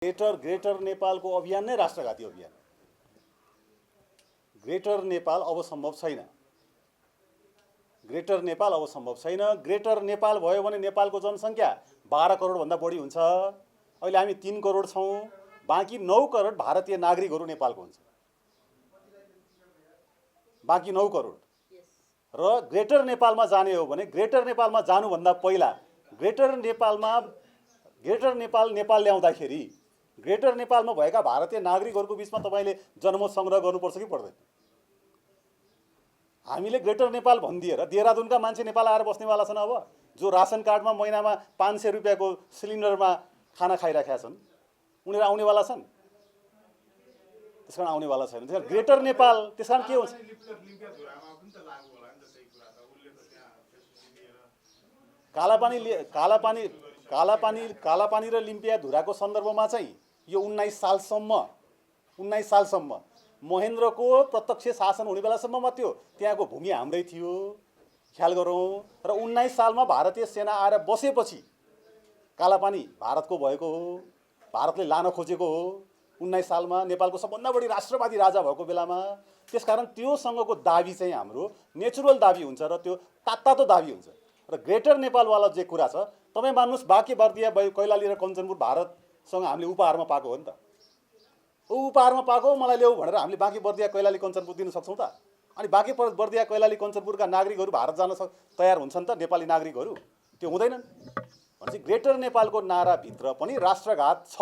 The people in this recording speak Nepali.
ग्रेटर नेपालको अभियान नै राष्ट्रघाती अभियान। ग्रेटर नेपाल अब सम्भव छैन। ग्रेटर नेपाल अब सम्भव छैन। ग्रेटर नेपाल भयो भने नेपालको जनसङ्ख्या 12 करोडभन्दा बढी हुन्छ। अहिले हामी 3 करोड छौँ। बाँकी 9 करोड भारतीय नागरिकहरू नेपालको हुन्छ। बाँकी 9 करोड र ग्रेटर नेपालमा जाने हो भने ग्रेटर नेपालमा जानुभन्दा पहिला ग्रेटर नेपाल ल्याउँदाखेरि ग्रेटर नेपालमा भएका भारतीय नागरिकहरूको बिचमा तपाईले जनमत संग्रह गर्नुपर्छ कि पर्दैन? हामीले ग्रेटर नेपाल भनिदिएर देहरादुनका मान्छे नेपाल आएर बस्नेवाला छन्। अब जो रासन कार्डमा महिनामा 500 रुपियाँको सिलिन्डरमा खाना खाइराखेका छन् उनीहरू आउनेवाला छन्? त्यसकारण आउनेवाला छैन। त्यसकारण ग्रेटर नेपाल त्यसकारण के हुन्छ? कालापानी र लिम्पिया धुराको सन्दर्भमा चाहिँ यो 19 सालसम्म महेन्द्रको प्रत्यक्ष शासन हुने बेलासम्ममा त्यहाँको भूमि हाम्रै थियो, ख्याल गरौँ। र 19 सालमा भारतीय सेना आएर बसेपछि कालापानी भारतको भएको हो, भारतले लान खोजेको हो 19 सालमा नेपालको सबभन्दा बढी राष्ट्रवादी राजा भएको बेलामा। त्यसकारण त्योसँगको दाबी चाहिँ हाम्रो नेचुरल दाबी हुन्छ र त्यो तातो दाबी हुन्छ। र ग्रेटर नेपालवाला जे कुरा छ तपाईँ मान्नुहोस्, बाँके बर्दिया कैलाली र कञ्चनपुर भारतसँग हामीले उपहारमा पाएको हो नि त। उपहारमा पाएको मलाई ल्याऊ भनेर हामीले बाँके बर्दिया कैलाली कञ्चनपुर दिन सक्छौँ त? अनि बाँके बर्दिया कैलाली कञ्चनपुरका नागरिकहरू भारत जान तयार हुन्छन् त? नेपाली नागरिकहरू त्यो हुँदैनन्। भनेपछि ग्रेटर नेपालको नाराभित्र पनि राष्ट्रघात छ